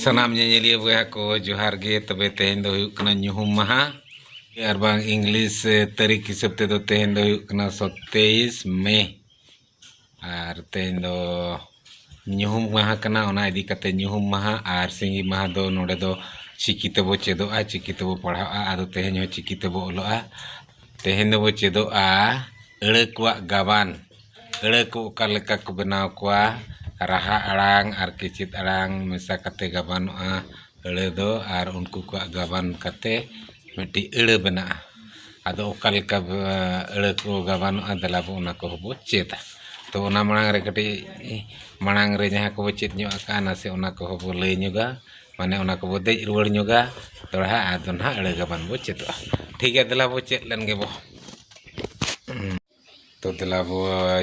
सनाम ñeñeliya बया को जोहार गे तबे तेहेन दो हुयुक कना ñuhum maha और बांग इंग्लिश तारीख हिसाब ते दो तेहेन दो हुयुक कना 27 मई और तेहेन दो ñuhum maha कना ओना इदी कते ñuhum maha और सिंगी maha दो नोडे दो चिकी तबो चेदोआ चिकी तबो पढ़ाआ आदो तेहेन हो चिकी तबो ओलोआ तेहेन दो चेदोआ अड़े कुआ गाबान अड़े को ओका लेका को बनाव कुआ राहा आड़ांग और किचित आड़ांग मेसा कते गाबानोआ अड़े दो और उनको को गाबान कते मिट्टी अड़े बना आदो ओका लेका अड़े को गाबानोआ दलाबो उना को हबो चेता तो उना मांग रे कटी मांग रे जहां को चेत ᱧᱚᱜ आकाना से उना को हबो लई ᱧᱚᱜᱟ माने उना को देज रुवाड़ ᱧᱚᱜᱟ तोड़ा आदो ना अड़े गाबान बो चेतोआ ठीक है दलाबो चेत लन गे बो तो दलाबो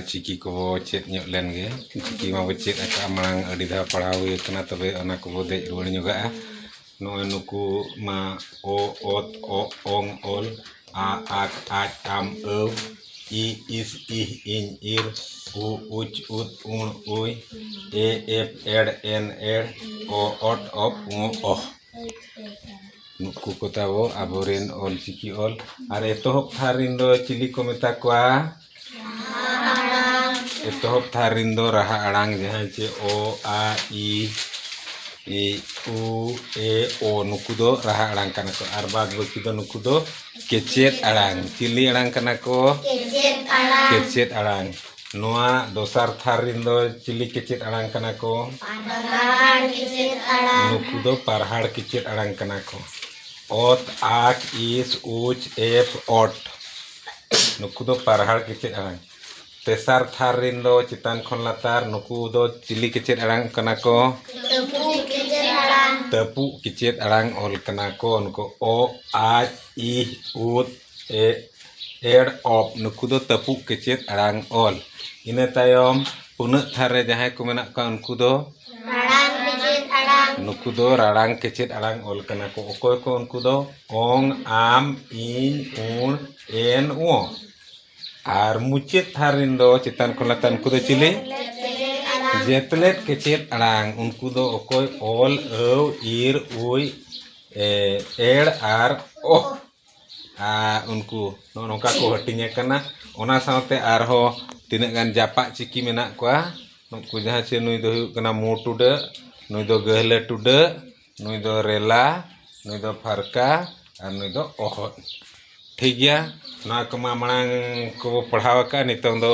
चिकी को चेत ᱧᱚᱜ len गे चिकी मा बो चेत आका मांग अड़ी धा पढ़ाव हुई कना तबे उना को बो देज रुवाड़ ᱧᱚᱜᱟ नोय नुकु मा ओ ओत ओ ओंग ओल आ आक आज आम औ ई इस इह इन इर उ उच उत उण उय ए एफ एड एन एड ओ ओट ओप उ ओह नुकु को ताबो आबोरेन ओल चिकी ओल और एतोहब थारिन दो चिली को मेता कुआ एतोहब थारिन दो राहा आड़ांग जहां चे ओ आ ई उ ए ओ नुकु दो राहा आड़ांग कना को और बाद बाकी दो नुकु दो केचेत आड़ांग चिली आड़ांग कना को केचेत आड़ांग नोआ दोसार थारिन दो चिली केचेत आड़ांग कना को नुकु दो पारहाड़ केचेत आड़ांग कना को ओत आक इस उच एफ ओट नुकु दो पारहाड़ केचेत आड़ांग तेसार थारिन दो चितान खन लातार नुकु दो चिली केचेत आड़ांग कना को तपु केचेत आड़ांग ओल कना को उनको ओ आज ई उत ए एड ऑप नुकु दो तपु केचेत आड़ांग ओल इने तायम पुनः थारे जहां को मेना का उनको दो नुकु दो राड़ांग केचेत आड़ांग ओल कना को ओकोय को उनको दो ओंग आम इन उण एन ओ और मुचेत थारिन दो चितान खोलातान उनको दो चिले जेतलेट केचेत आड़ांग उनको दो ओकोय ओल औ इर उय एड़ आर ओ उनको नोका को हटिंगे कना ओना साथे आरहो तिना गान जापा चिकी मेना कोआ नुकु जहां से नुई दो हुयुक कना मोटुडे नुई दो गहले टुडे नुई दो रेला नुई दो फारका और नुई दो ओहत ठीक गया ना कमा मांग को पढ़ाव का नितों दो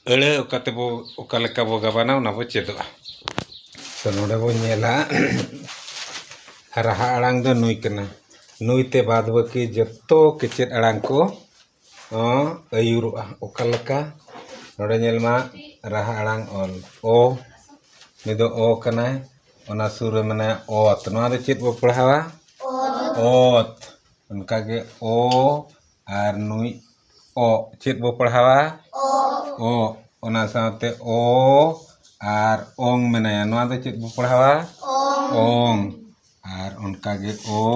अड़े ओकाते बो ओका लेका बो गाबाना ना बो चेदोआ तो नोडे बो नेला राहा आड़ांग दो नुई कना नुई ते बाद बाकी जतो केचेत आड़ांग को अयुरुआ ओका लेका नोडे नेलमा राहा आड़ांग ओल ओ नुई दो ओ कना ओना सुर माने ओत नोआ दो चेत बो पढ़ावा ओत उनका के ओ और नुई ओ चेत बो पढ़ावा ओ ओना साथे ओ और ओंग मेनाया नोआ दो चेत बो पढ़ावा ओंग और उनका के ओ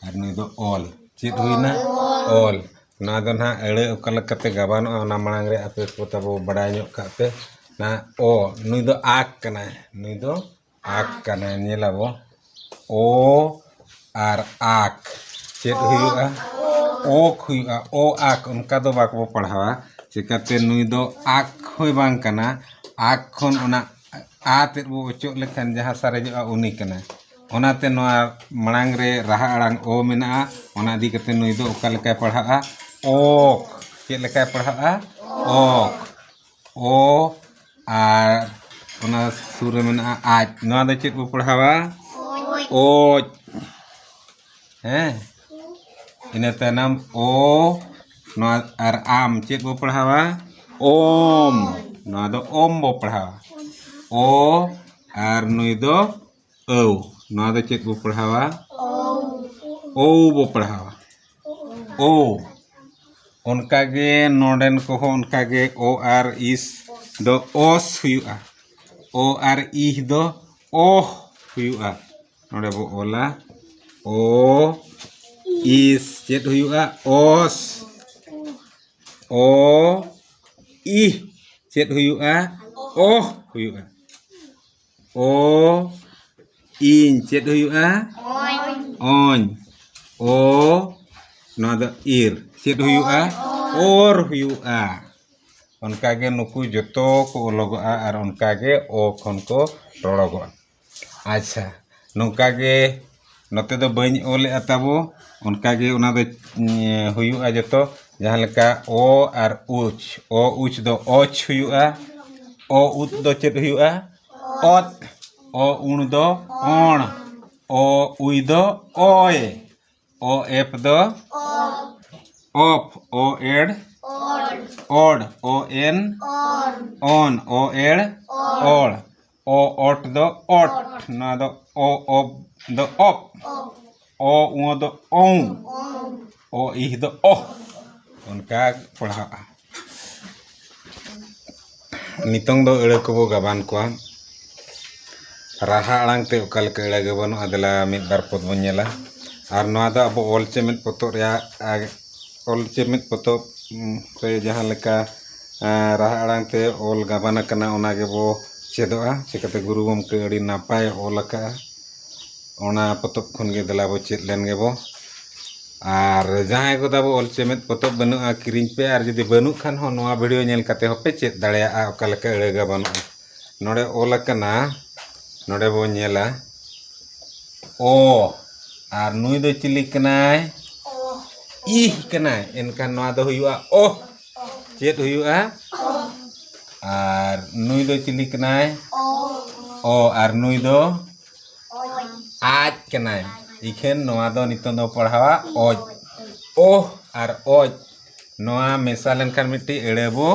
और नुई दो ओल चेत हुईना ओल ना दो ना अड़े ओका लेकाते गाबानोआ ओना मांग रे आपे को ताबो बडाय ᱧᱚᱜ काते ना ओ नुई दो आक कना नुई दो आक कना नेलाबो ओ और आक चेत हुयुआ ओक हुयुआ ओ आक उनका दो बाको पढ़ावा चिकाते नुई दो आक होय बांग कना आक खन ओना आ तेद बो ओचो लेखान जहां सारेजोआ उनी कना ओनाते नोआ मांग रे राहा आड़ांग ओ मेना ओना दी कते नुई दो ओका लेकाय पढ़ाआ ओक चेत लेकाय पढ़ाआ ओक ओ और ओना सुर मेना आज नोआ दो चेत बो पढ़ावा ओज हैं इने तनाम ओ नोआ और आम चेत बो पढ़ावा ओम नोआ दो ओम बो पढ़ावा ओ और नुई दो औ नोआ दो चेत बो पढ़ावा ओ बो पढ़ावा ओ उनका गे नोडेन को हो उनका गे ओ आर इस दो ओस हुयुआ ओ आर इह दो ओह हुयुआ नोडे बो ओला ओ इस चेत हुयुआ ओस ओ इह चेत हुयुआ ओह हुयुआ ओ ᱤᱧ ᱪᱮᱫ ᱦᱩᱭᱩᱜᱼᱟ ᱚᱧ ᱚ ᱱᱚᱣᱟ ᱫᱚ ᱤᱨ ᱪᱮᱫ ᱦᱩᱭᱩᱜᱼᱟ ᱚᱨ ᱦᱩᱭᱩᱜᱼᱟ ᱚᱱᱠᱟᱜᱮ ᱱᱩᱠᱩ ᱡᱚᱛᱚ ᱠᱚ ᱚᱞᱚᱜᱚᱜᱼᱟ ᱟᱨ ᱚᱱᱠᱟᱜᱮ ᱚ ᱠᱷᱚᱱ ᱠᱚ ᱨᱚᱲᱚᱜᱚᱜᱼᱟ ᱟᱪᱪᱷᱟ ᱱᱚᱝᱠᱟᱜᱮ ᱱᱚᱛᱮ ᱫᱚ ᱵᱟᱹᱧ ᱚᱞᱮᱜᱼᱟ ᱛᱟᱵᱚ ᱚᱱᱠᱟᱜᱮ ᱚᱱᱟ ᱫᱚ ᱦᱩᱭᱩᱜᱼᱟ ᱡᱚᱛᱚ ᱡᱟᱦᱟᱸ ᱞᱮᱠᱟ ᱚ ᱟᱨ ᱩᱪ ᱚ ᱩᱪ ᱫᱚᱚᱪ ᱦᱩᱭᱩᱜᱼᱟ ᱚ ᱩᱛ ᱫᱚ ᱪᱮᱫ ᱦᱩᱭᱩᱜᱼᱟ ᱚᱛ ᱚ ᱩᱬ ᱫᱚ ᱚᱬ ᱚ ᱩᱭ ᱫᱚ ᱚᱭ ᱚ ᱮᱯ ᱫᱚ অপ ও এড় অড ও এন অন ও এড় অড় ও অট দ অট না দ ও অপ দ অপ ও উ দ ঔ ও ইহ দ অ অনকা পড়াᱜᱼᱟ ᱱᱤᱛᱚᱝ ᱫᱚ ᱟᱹᱲᱟᱹ ᱠᱚᱵᱚ ᱜᱟᱵᱟᱱ ᱠᱚᱣᱟ ᱨᱟᱦᱟ ᱟᱲᱟᱝ ᱛᱮ ᱚᱠᱟ ᱞᱮᱠᱟ ᱟᱹᱲᱟᱹ ᱜᱟᱵᱟᱱᱚᱜᱼᱟ ᱫᱮᱞᱟ ᱢᱤᱫ ᱵᱟᱨ ᱯᱚᱫ ᱵᱚᱱ ᱧᱮᱞᱟ ᱟᱨ ᱱᱚᱣᱟ ᱫᱚ ᱟᱵᱚ ᱚᱞ ᱪᱮᱢᱮᱫ ᱯᱚᱛᱚᱵ ᱨᱮᱭᱟᱜ ᱚᱞ ᱪᱮᱢᱮᱫ ᱯᱚᱛᱚᱵ ᱨᱮ ᱡᱟᱦᱟᱸ ᱞᱮᱠᱟ ᱨᱟᱦᱟ ᱟᱲᱟᱝ te ᱚᱞ ᱜᱟᱵᱟᱱ ᱟᱠᱟᱱᱟ ᱚᱱᱟ ᱜᱮᱵᱚ ᱪᱮᱫᱚᱜᱼᱟ ᱪᱤᱠᱟᱹᱛᱮ ᱜᱩᱨᱩ ᱜᱚᱢᱠᱮ ᱟᱹᱰᱤ ᱱᱟᱯᱟᱭ ᱚᱞ ᱟᱠᱟᱜᱼᱟ ᱚᱱᱟ ᱯᱚᱛᱚᱵ ᱠᱷᱚᱱ ᱜᱮ ᱫᱮᱞᱟ ᱵᱚ ᱪᱮᱫ ᱞᱮᱱ ᱜᱮᱵᱚ ᱟᱨ ᱡᱟᱦᱟᱸᱭ ᱠᱚᱫᱚ ᱟᱵᱚ ᱚᱞ ᱪᱮᱢᱮᱫ ᱯᱚᱛᱚᱵ ᱵᱟᱹᱱᱩᱜᱼᱟ ᱠᱤᱨᱤᱧ ᱯᱮ ᱟᱨ ᱡᱩᱫᱤ ᱵᱟᱹᱱᱩᱜ ᱠᱷᱟᱱ ᱦᱚᱸ ᱱᱚᱣᱟ ᱵᱷᱤᱰᱤᱭᱳ ᱧᱮᱞ ᱠᱟᱛᱮ ᱦᱚᱸᱯᱮ ᱪᱮᱫ ᱫᱟᱲᱮᱭᱟᱜᱼᱟ ᱚᱠᱟ ᱞᱮᱠᱟ ᱟᱹᱲᱟᱹ ᱜᱟᱵᱟᱱᱚᱜᱼᱟ ᱱᱚᱰᱮ ᱚᱞ ᱟᱠᱟᱱᱟ ᱱᱚᱰᱮ ᱵᱚ ᱧᱮᱞᱟ ᱚ ᱟᱨ ᱱᱩᱭ ᱫᱚ ᱪᱤᱞᱤ ᱠᱟᱱᱟᱭ ᱤᱦ ᱠᱟᱱᱟᱭ ᱮᱱᱠᱷᱟन ᱱᱚᱣᱟ ᱫᱚ ᱦᱩᱭᱩᱜᱼᱟ ᱚ ᱪᱮᱫ ᱦᱩᱭᱩᱜᱼᱟ ᱟᱨ ᱱᱩᱭ ᱫᱚ ᱪᱤᱞᱤ ᱠᱟᱱᱟᱭ ᱚ ᱟᱨ ᱱᱩᱭ ᱫᱚ ᱟᱡ ᱠᱟᱱᱟᱭ ᱤᱠᱷᱟᱹᱱ ᱱᱚᱣᱟ ᱫᱚ ᱱᱤᱛᱚᱝ ᱫᱚ ᱯᱟᱲᱦᱟᱣᱟ ᱚᱡ ᱚ ᱟᱨ ᱚᱡ ᱱᱚᱣᱟ ᱢᱮᱥᱟ ᱞᱮᱱᱠᱷᱟᱱ ᱢᱤᱫᱴᱤᱡ ᱟᱹᱲᱟᱹ ᱵᱚ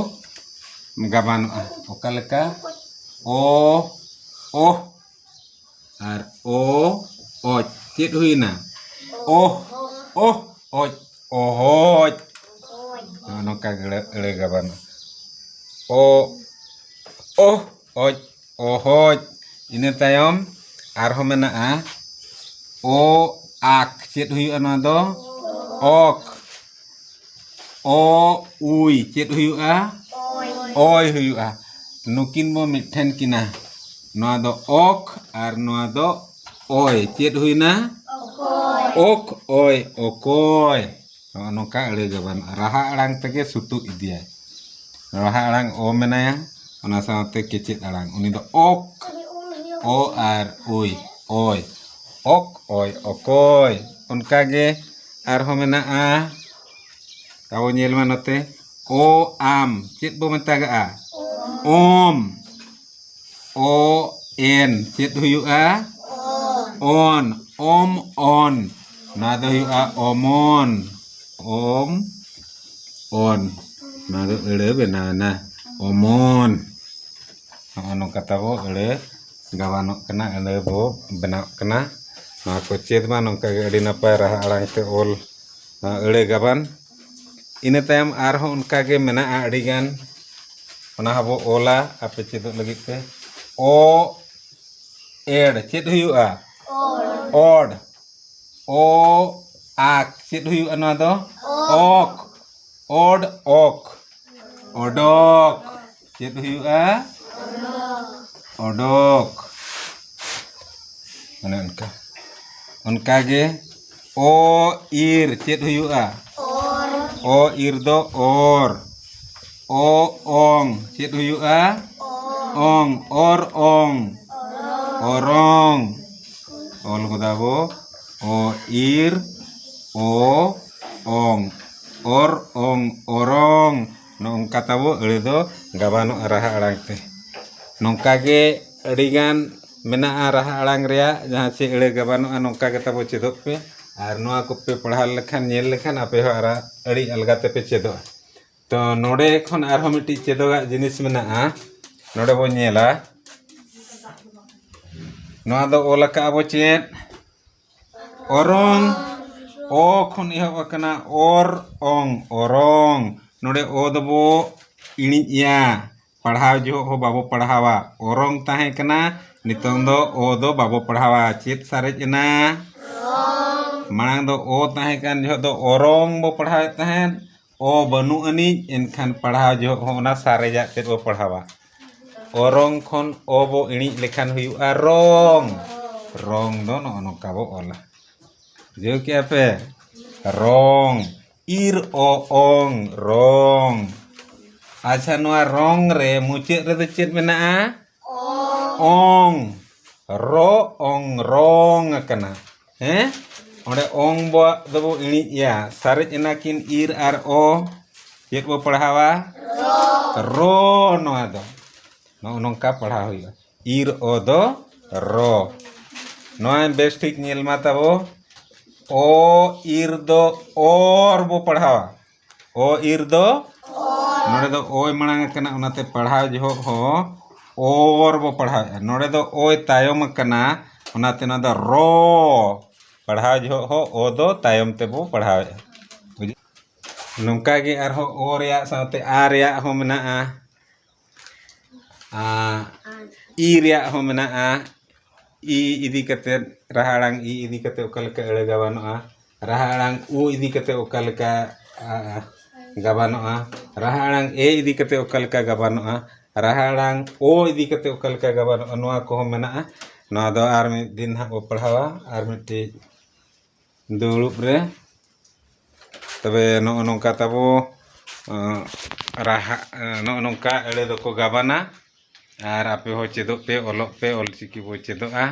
ᱜᱟᱵᱟᱱᱚᱜᱼᱟ ᱚᱠᱟ ᱞᱮᱠᱟ ᱚ ᱚ ᱟᱨ ᱚ ᱚᱡ ᱪᱮᱫ ᱦᱩᱭᱱᱟ ᱚ ᱚ ᱚᱡ ᱚᱦᱚᱡ ᱱᱚᱝᱠᱟ ᱟᱹᱲᱟᱹ ᱜᱟᱵᱟᱱᱚᱜᱼᱟ ᱚ ᱚ ᱚᱡ ᱚᱦᱚᱡ ᱤᱱᱟᱹ ᱛᱟᱭᱚᱢ ᱟᱨᱦᱚᱸ ᱢᱮᱱᱟᱜᱼᱟ ᱚ ᱟᱠ ᱪᱮᱫ ᱦᱩᱭᱩᱜᱼᱟ ᱱᱚᱣᱟ ᱫᱚ ᱚᱠ ᱚ ᱩᱭ ᱪᱮᱫ ᱦᱩᱭᱩᱜᱼᱟ ᱚᱭ ᱦᱩᱭᱩᱜᱼᱟ ᱱᱩᱠᱤᱱ ᱵᱚ ᱢᱤᱫᱴᱷᱮᱱ ᱠᱤᱱᱟ ᱱᱚᱣᱟ ᱫᱚ ᱚᱠ ᱟᱨ ᱱᱚᱣᱟ ᱫᱚ ᱚᱭ ᱪᱮᱫ ᱦᱩᱭᱱᱟ ᱚᱠ ᱚᱭ ᱚᱠᱚᱭ ᱱᱚᱝᱠᱟ ᱟᱹᱲᱟᱹ ᱜᱟᱵᱟᱱᱚᱜᱼᱟ ᱨᱟᱦᱟ ᱟᱲᱟᱝ ᱛᱮᱜᱮ ᱥᱩᱛᱩᱜ ᱤᱫᱤᱭᱟᱭ ᱨᱟᱦᱟ ᱟᱲᱟᱝ ᱚ ᱢᱮᱱᱟᱭᱟ ᱚᱱᱟ ᱥᱟᱶᱛᱮ ᱠᱮᱪᱮᱫ ᱟᱲᱟᱝ ᱩᱱᱤ ᱫᱚ ᱚᱠ ᱚ ᱟᱨ ᱩᱭ ᱚᱭ ᱚᱠ ᱚᱭ ᱚᱠᱚᱭ ᱚᱱᱠᱟᱜᱮ ᱟᱨᱦᱚᱸ ᱢᱮᱱᱟᱜᱼᱟ ᱟᱵᱚ ᱧᱮᱞ ᱢᱟ ᱱᱚᱛᱮ ᱚ ᱟᱢ ᱪᱮᱫ ᱵᱚ ᱢᱮᱛᱟᱜᱟᱜᱼᱟ ᱚᱢ ᱚ ᱮᱱ ᱪᱮᱫ ᱦᱩᱭᱩᱜᱼᱟ ᱚᱱ ᱚᱢ ᱚᱱ ᱱᱚᱣᱟ ᱫᱚ ᱦᱩᱭᱩᱜᱼᱟ ᱚᱢᱚᱱ ᱚᱢ ᱚᱱ ᱱᱚᱣᱟ ᱫᱚ ᱟᱹᱲᱟᱹ ᱵᱮᱱᱟᱣᱮᱱᱟ ᱚᱢᱚᱱ ᱱᱚᱜᱼᱚ ᱱᱚᱝᱠᱟ ᱛᱟᱵᱚ ᱟᱹᱲᱟᱹ ᱜᱟᱵᱟᱱᱚᱜ ᱠᱟᱱᱟ ᱟᱹᱲᱟᱹ ᱵᱚ ᱵᱮᱱᱟᱣᱚᱜ ᱠᱟᱱᱟ ᱱᱚᱣᱟ ᱠᱚ ᱪᱮᱫ ᱢᱟ ᱱᱚᱝᱠᱟ ᱜᱮ ᱟᱹᱰᱤ ᱱᱟᱯᱟᱭ ᱨᱟᱦᱟ ᱟᱲᱟᱝ te ᱚᱞ ᱟᱹᱲᱟᱹ ᱜᱟᱵᱟᱱ ᱤᱱᱟᱹ ᱛᱟᱭᱚᱢ ᱟᱨᱦᱚᱸ ᱚᱱᱠᱟᱜᱮ ᱢᱮᱱᱟᱜᱼᱟ ᱟᱹᱰᱤᱜᱟन ᱚᱱᱟ ᱦᱚᱸᱵᱚ ᱚᱞᱟ ᱟᱯᱮ ᱪᱮᱫᱚᱜ ᱞᱟᱹᱜᱤᱫ ᱛᱮ ᱚ एड चेद हुआ ओड ओ आक चेद हुआ ना दो ओक ओड ओक ओडोक चेद हुआ ओडोक माने उनका गे ओ इर चेद हुआ ओ इर दो और ओ ओंग चेद हुआ ओंग और ओंग ओरोंग ओल गोदाबो ओ इर ओ ओंग और ओंग ओरोंग नोंका ताबो अड़े दो गाबानो राहा आड़ांग ते नोंका गे अड़ीगान मेना राहा आड़ांग रेया जहाँ से अड़े गाबानो नोंका गे ताबो चेदो पे और नोआ को पे पढ़ा लेखान नेल लेखान आपे हो आरा अड़ी अलगा ते पे चेदो तो नोडे खन आरहो मिटी चेदोगा जिनिस मेना नोडे बो नेला नोआ दो ओलका अबो चेद ओरोंग ओ खन इहब अकना और ओंग ओरोंग नोडे ओ दबो इणिया पढ़ाव जो हो बाबो पढ़ावा ओरोंग ताहे कना नितोंग दो ओ दो बाबो पढ़ावा चेद सारेजना मांग दो ओ ताहे कन जो दो ओरोंग बो पढ़ावे ताहेन ओ बनु अनी एनखान पढ़ाव जो हो ओना सारेजा तेद बो पढ़ावा ओरोंग खन ओ बो इणि लेखान हुआ रोंग rong do no nongka bo ola jo ke ape rong ir o ong rong acha noa rong re mucet re chet mena ong rong akana onde ong bo do ini ya sarij enakin ir ar o chet bo padhawa ro noa do no nongka padhaw huya ir o do ro noa bes ठीक nyel mata bo o ir do or bo padhawa o ir do नोड़े दो ओय मणांग कना उनाते पढ़ाव जो हो और बो पढ़ाव नोड़े दो ओय तायम कना उनाते ना दो रो पढ़ाव जो हो ओ दो तायम ते बो पढ़ाव नोंका गे आर हो ओ रिया साथे आ रिया हो मेना ई रिया हो मेना ई इदी कते रहाड़ांग ई इदी कते ओकलका एड़े गावानोआ रहाड़ांग उ इदी कते ओकलका गाबानोआ रहाड़ांग ए इदी कते ओकलका गाबानोआ रहाड़ांग ओ इदी कते ओकलका गाबानोआ नोआ को मेना नोआ दो आर मि दिन हा बो पढ़ावा आर मिटी दुड़ुब रे तबे नो नोंका ताबो राहा नो नोंका एड़े दो को गाबाना आर आपे हो चेदो पे ऑलचिकी बो चेदोआ